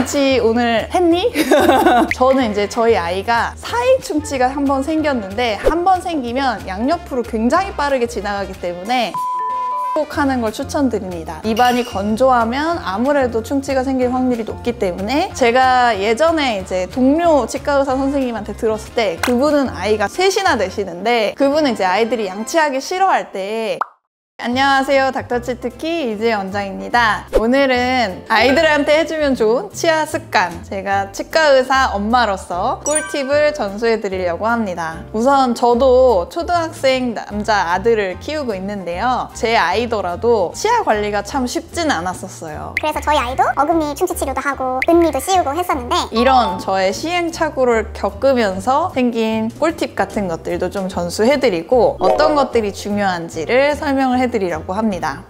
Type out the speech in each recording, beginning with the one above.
양치 오늘 했니? 저는 이제 저희 아이가 사이 충치가 한 번 생겼는데 한 번 생기면 양옆으로 굉장히 빠르게 지나가기 때문에 꼭 하는 걸 추천드립니다. 입안이 건조하면 아무래도 충치가 생길 확률이 높기 때문에 제가 예전에 이제 동료 치과 의사 선생님한테 들었을 때 그분은 아이가 셋이나 되시는데 그분은 이제 아이들이 양치하기 싫어할 때 안녕하세요. 닥터치트키 이지혜 원장입니다. 오늘은 아이들한테 해주면 좋은 치아 습관, 제가 치과 의사 엄마로서 꿀팁을 전수해 드리려고 합니다. 우선 저도 초등학생 남자 아들을 키우고 있는데요. 제 아이더라도 치아 관리가 참 쉽진 않았었어요. 그래서 저희 아이도 어금니 충치 치료도 하고 은미도 씌우고 했었는데 이런 저의 시행착오를 겪으면서 생긴 꿀팁 같은 것들도 좀 전수해 드리고 어떤 것들이 중요한지를 설명을 해드리려고 합니다.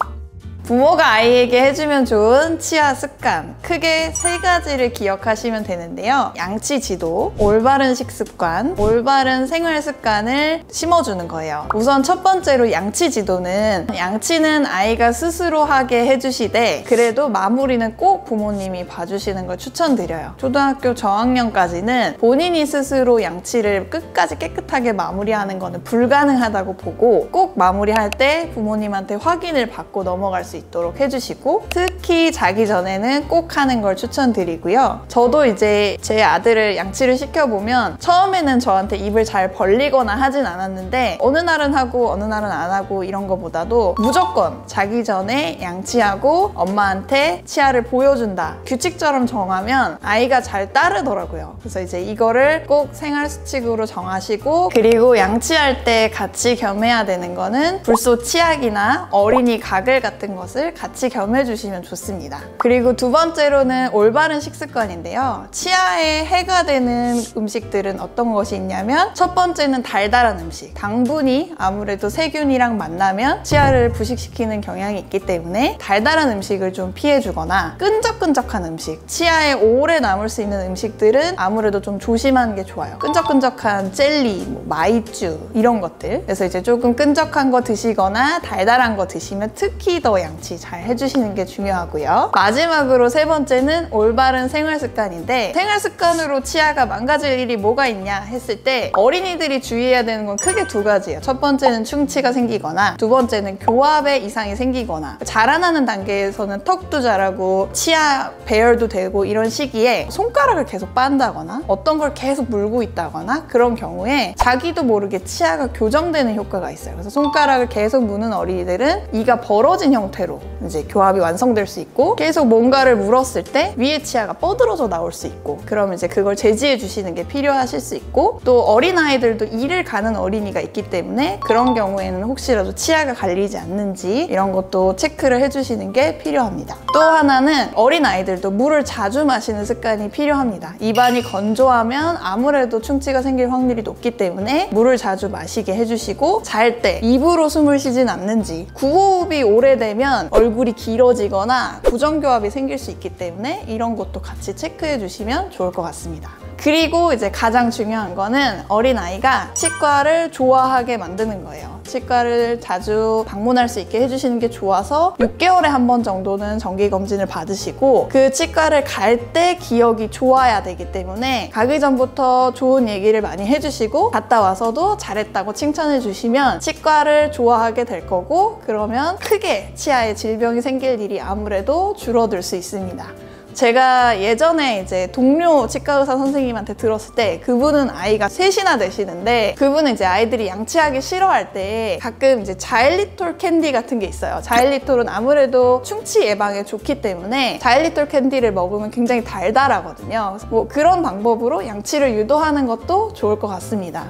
부모가 아이에게 해주면 좋은 치아 습관, 크게 세 가지를 기억하시면 되는데요. 양치 지도, 올바른 식습관, 올바른 생활 습관을 심어주는 거예요. 우선 첫 번째로 양치 지도는 양치는 아이가 스스로 하게 해주시되 그래도 마무리는 꼭 부모님이 봐주시는 걸 추천드려요. 초등학교 저학년까지는 본인이 스스로 양치를 끝까지 깨끗하게 마무리하는 거는 불가능하다고 보고 꼭 마무리할 때 부모님한테 확인을 받고 넘어갈 수 있도록 해주시고 특히 자기 전에는 꼭 하는 걸 추천드리고요. 저도 이제 제 아들을 양치를 시켜보면 처음에는 저한테 입을 잘 벌리거나 하진 않았는데 어느 날은 하고 어느 날은 안 하고 이런 거보다도 무조건 자기 전에 양치하고 엄마한테 치아를 보여준다. 규칙처럼 정하면 아이가 잘 따르더라고요. 그래서 이제 이거를 꼭 생활 수칙으로 정하시고 그리고 양치할 때 같이 겸해야 되는 거는 불소 치약이나 어린이 가글 같은 것을 같이 겸해주시면 좋습니다. 그리고 두 번째로는 올바른 식습관인데요. 치아에 해가 되는 음식들은 어떤 것이 있냐면 첫 번째는 달달한 음식. 당분이 아무래도 세균이랑 만나면 치아를 부식시키는 경향이 있기 때문에 달달한 음식을 좀 피해주거나 끈적끈적한 음식, 치아에 오래 남을 수 있는 음식들은 아무래도 좀 조심하는 게 좋아요. 끈적끈적한 젤리, 마이쮸 이런 것들. 그래서 이제 조금 끈적한 거 드시거나 달달한 거 드시면 특히 더 양치 잘 해주시는 게 중요하고요. 마지막으로 세 번째는 올바른 생활 습관인데 생활 습관으로 치아가 망가질 일이 뭐가 있냐 했을 때 어린이들이 주의해야 되는 건 크게 두 가지예요. 첫 번째는 충치가 생기거나 두 번째는 교합에 이상이 생기거나 자라나는 단계에서는 턱도 자라고 치아 배열도 되고 이런 시기에 손가락을 계속 빤다거나 어떤 걸 계속 물고 있다거나 그런 경우에 자기도 모르게 치아가 교정되는 효과가 있어요. 그래서 손가락을 계속 무는 어린이들은 이가 벌어진 형태로 이제 교합이 완성될 수 있고 계속 뭔가를 물었을 때 위에 치아가 뻗어져 나올 수 있고 그러면 이제 그걸 제지해 주시는 게 필요하실 수 있고 또 어린아이들도 이를 가는 어린이가 있기 때문에 그런 경우에는 혹시라도 치아가 갈리지 않는지 이런 것도 체크를 해주시는 게 필요합니다. 또 하나는 어린아이들도 물을 자주 마시는 습관이 필요합니다. 입안이 건조하면 아무래도 충치가 생길 확률이 높기 때문에 물을 자주 마시게 해주시고 잘 때 입으로 숨을 쉬진 않는지 구호흡이 오래되면 얼굴이 길어지거나 부정교합이 생길 수 있기 때문에 이런 것도 같이 체크해 주시면 좋을 것 같습니다. 그리고 이제 가장 중요한 거는 어린아이가 치과를 좋아하게 만드는 거예요. 치과를 자주 방문할 수 있게 해주시는 게 좋아서 6개월에 한 번 정도는 정기검진을 받으시고 그 치과를 갈 때 기억이 좋아야 되기 때문에 가기 전부터 좋은 얘기를 많이 해주시고 갔다 와서도 잘했다고 칭찬해 주시면 치과를 좋아하게 될 거고 그러면 크게 치아에 질병이 생길 일이 아무래도 줄어들 수 있습니다. 제가 예전에 이제 동료 치과 의사 선생님한테 들었을 때 그분은 아이가 셋이나 되시는데 그분은 이제 아이들이 양치하기 싫어할 때 가끔 이제 자일리톨 캔디 같은 게 있어요. 자일리톨은 아무래도 충치 예방에 좋기 때문에 자일리톨 캔디를 먹으면 굉장히 달달하거든요. 뭐 그런 방법으로 양치를 유도하는 것도 좋을 것 같습니다.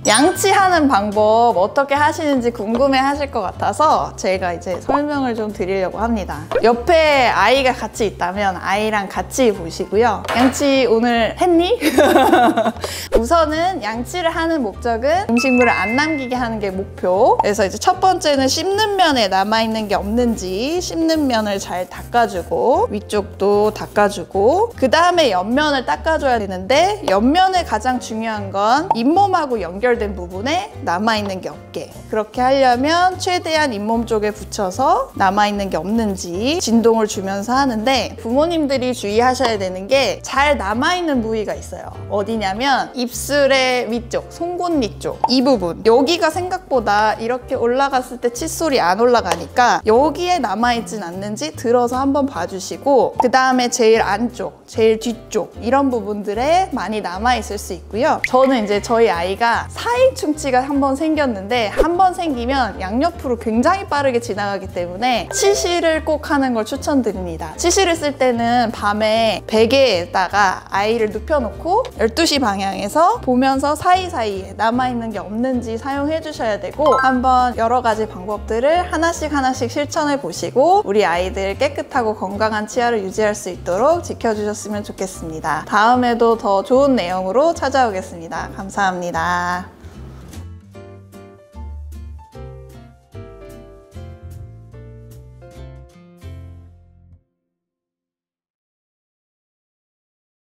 양치하는 방법 어떻게 하시는지 궁금해 하실 것 같아서 제가 이제 설명을 좀 드리려고 합니다. 옆에 아이가 같이 있다면 아이랑 같이 보시고요. 양치 오늘 했니? 우선은 양치를 하는 목적은 음식물을 안 남기게 하는 게 목표. 그래서 이제 첫 번째는 씹는 면에 남아있는 게 없는지 씹는 면을 잘 닦아주고 위쪽도 닦아주고 그 다음에 옆면을 닦아줘야 되는데 옆면에 가장 중요한 건 잇몸하고 연결 연결된 부분에 남아있는 게 없게, 그렇게 하려면 최대한 잇몸 쪽에 붙여서 남아있는 게 없는지 진동을 주면서 하는데, 부모님들이 주의하셔야 되는 게 잘 남아있는 부위가 있어요. 어디냐면 입술의 위쪽, 송곳니 쪽, 이 부분, 여기가 생각보다 이렇게 올라갔을 때 칫솔이 안 올라가니까 여기에 남아있진 않는지 들어서 한번 봐주시고, 그 다음에 제일 안쪽, 제일 뒤쪽 이런 부분들에 많이 남아있을 수 있고요. 저는 이제 저희 아이가 사이 충치가 한번 생겼는데, 한번 생기면 양옆으로 굉장히 빠르게 지나가기 때문에 치실을 꼭 하는 걸 추천드립니다. 치실을 쓸 때는 밤에 베개에다가 아이를 눕혀놓고 12시 방향에서 보면서 사이사이에 남아있는 게 없는지 사용해 주셔야 되고, 한번 여러 가지 방법들을 하나씩 실천해 보시고 우리 아이들 깨끗하고 건강한 치아를 유지할 수 있도록 지켜주셨으면 좋겠습니다. 다음에도 더 좋은 내용으로 찾아오겠습니다. 감사합니다.